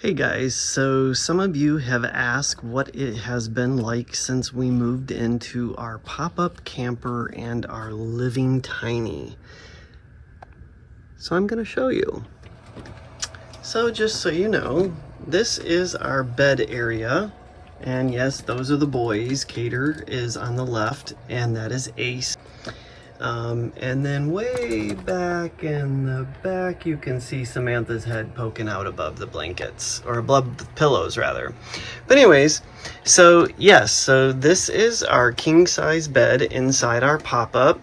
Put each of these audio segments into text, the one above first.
Hey guys, so some of you have asked what it has been like since we moved into our pop-up camper and our living tiny. So I'm going to show you. So just so you know, this is our bed area. And yes, those are the boys. Cater is on the left, and that is Ace. And then way back in the back, you can see Samantha's head poking out above the blankets, or above the pillows rather. But anyways, so yes, so this is our king size bed inside our pop-up.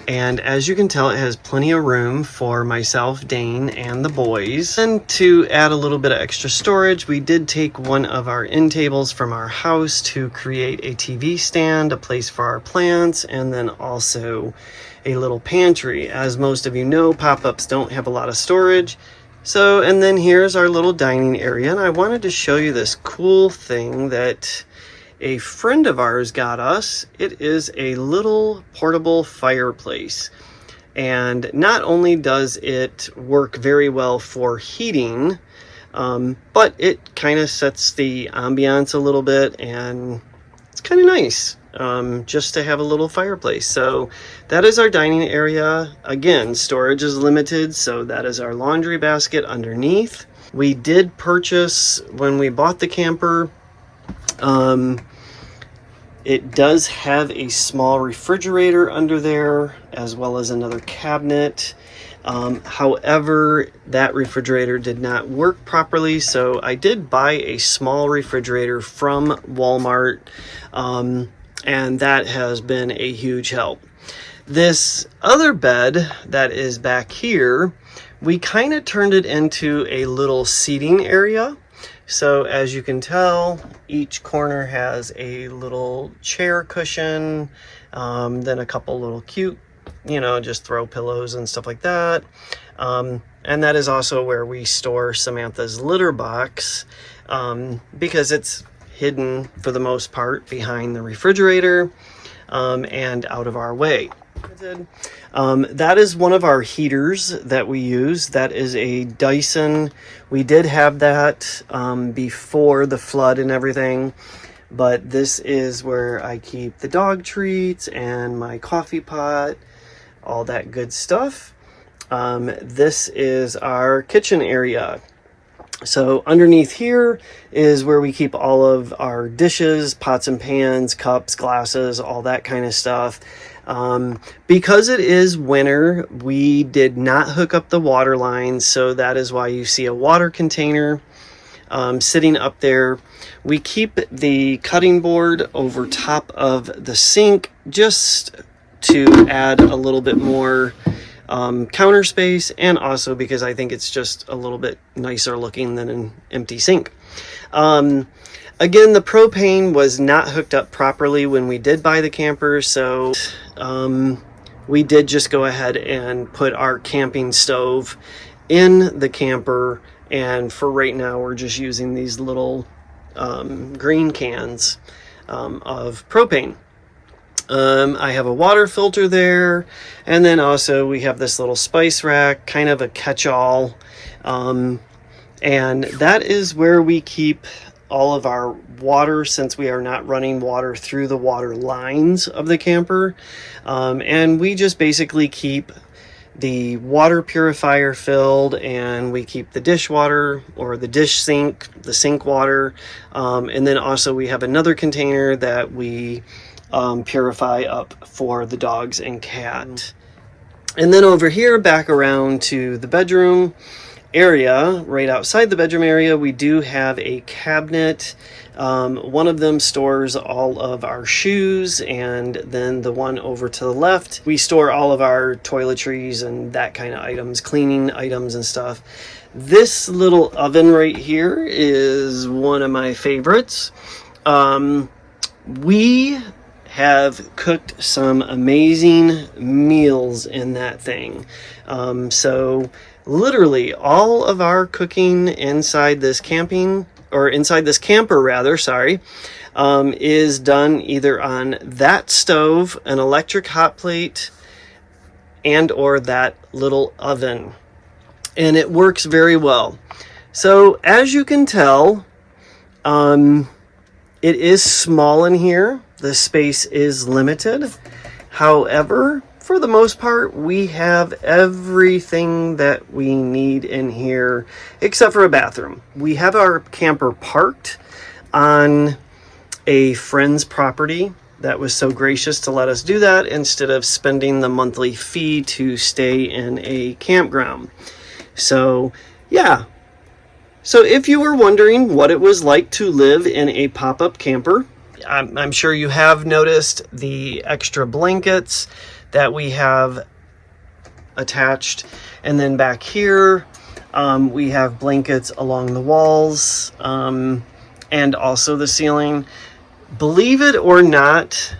And as you can tell, it has plenty of room for myself, Dane, and the boys. And to add a little bit of extra storage, we did take one of our end tables from our house to create a TV stand, a place for our plants, and then also a little pantry. As most of you know, pop-ups don't have a lot of storage. So, and then here's our little dining area. And I wanted to show you this cool thing that a friend of ours got us. It is a little portable fireplace, and not only does it work very well for heating, but it kind of sets the ambiance a little bit, and it's kind of nice just to have a little fireplace. So that is our dining area. Again, storage is limited, so that is our laundry basket underneath. We did purchase, when we bought the camper, it does have a small refrigerator under there, as well as another cabinet. However, that refrigerator did not work properly, so I did buy a small refrigerator from Walmart, and that has been a huge help. This other bed that is back here, we kind of turned it into a little seating area. So as you can tell, each corner has a little chair cushion, then a couple little cute, just throw pillows and stuff like that. And that is also where we store Samantha's litter box, because it's hidden for the most part behind the refrigerator, and out of our way. That is one of our heaters that we use. That is a Dyson. We did have that before the flood and everything, but this is where I keep the dog treats and my coffee pot, all that good stuff. This is our kitchen area. So underneath here is where we keep all of our dishes, pots and pans, cups, glasses, all that kind of stuff. Because it is winter, we did not hook up the water lines, so that is why you see a water container sitting up there. We keep the cutting board over top of the sink just to add a little bit more counter space, and also because I think it's just a little bit nicer looking than an empty sink. Again, the propane was not hooked up properly when we did buy the camper, so we did just go ahead and put our camping stove in the camper, and for right now we're just using these little green cans of propane. I have a water filter there, and then also we have this little spice rack, kind of a catch-all, and that is where we keep all of our water, since we are not running water through the water lines of the camper. And we just basically keep the water purifier filled, and we keep the dishwater or the dish sink, the sink water. And then also we have another container that we purify up for the dogs and cat. And then over here, back around to the bedroom area, right outside the bedroom area, we do have a cabinet. One of them stores all of our shoes, and then the one over to the left, we store all of our toiletries and that kind of items, cleaning items and stuff. This little oven right here is one of my favorites. We have cooked some amazing meals in that thing. So literally all of our cooking inside this camper is done either on that stove, an electric hot plate, and or that little oven. And it works very well. So as you can tell, it is small in here. The space is limited. However, for the most part, we have everything that we need in here except for a bathroom. We have our camper parked on a friend's property that was so gracious to let us do that instead of spending the monthly fee to stay in a campground. So, yeah. So if you were wondering what it was like to live in a pop-up camper, I'm sure you have noticed the extra blankets that we have attached. And then back here, we have blankets along the walls and also the ceiling. Believe it or not,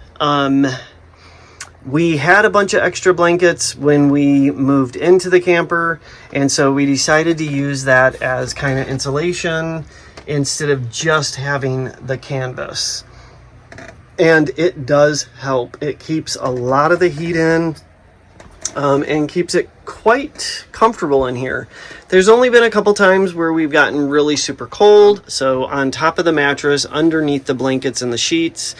we had a bunch of extra blankets when we moved into the camper, and so we decided to use that as kind of insulation instead of just having the canvas. And it does help. It keeps a lot of the heat in and keeps it quite comfortable in here. There's only been a couple times where we've gotten really super cold, so on top of the mattress, underneath the blankets and the sheets,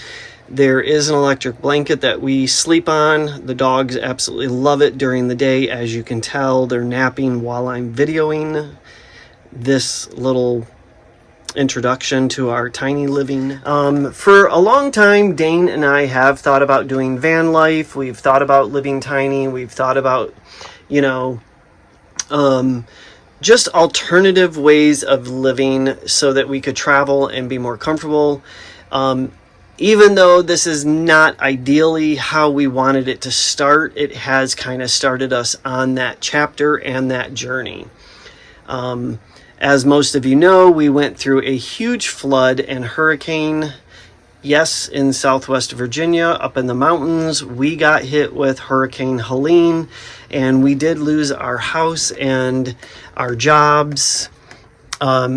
there is an electric blanket that we sleep on. The dogs absolutely love it during the day. As you can tell, they're napping while I'm videoing this little introduction to our tiny living. For a long time, Dane and I have thought about doing van life. We've thought about living tiny. We've thought about, you know, just alternative ways of living so that we could travel and be more comfortable. Even though this is not ideally how we wanted it to start, it has kind of started us on that chapter and that journey. As most of you know, we went through a huge flood and hurricane. Yes, in Southwest Virginia, up in the mountains, we got hit with Hurricane Helene, and we did lose our house and our jobs.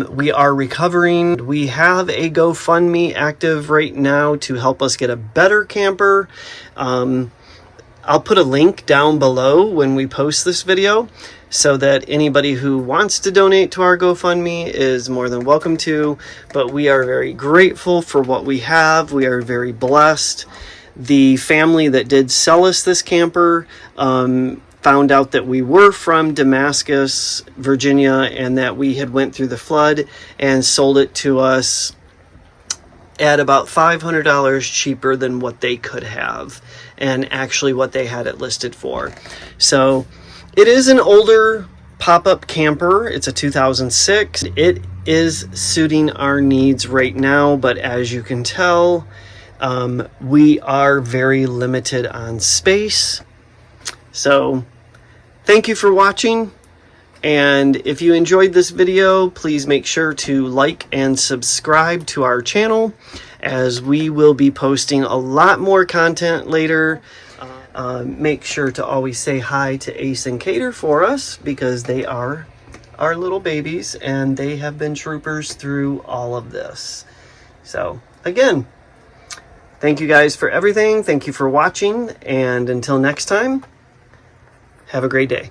We are recovering. We have a GoFundMe active right now to help us get a better camper. I'll put a link down below when we post this video so that anybody who wants to donate to our GoFundMe is more than welcome to. But we are very grateful for what we have. We are very blessed. The family that did sell us this camper found out that we were from Damascus, Virginia, and that we had went through the flood and sold it to us at about $500 cheaper than what they could have, and actually what they had it listed for. So it is an older pop-up camper. It's a 2006. It is suiting our needs right now, but as you can tell, we are very limited on space. So thank you for watching, and if you enjoyed this video, please make sure to like and subscribe to our channel, as we will be posting a lot more content later. Make sure to always say hi to Ace and Cater for us, because they are our little babies and they have been troopers through all of this. So again, thank you guys for everything. Thank you for watching, and until next time, have a great day.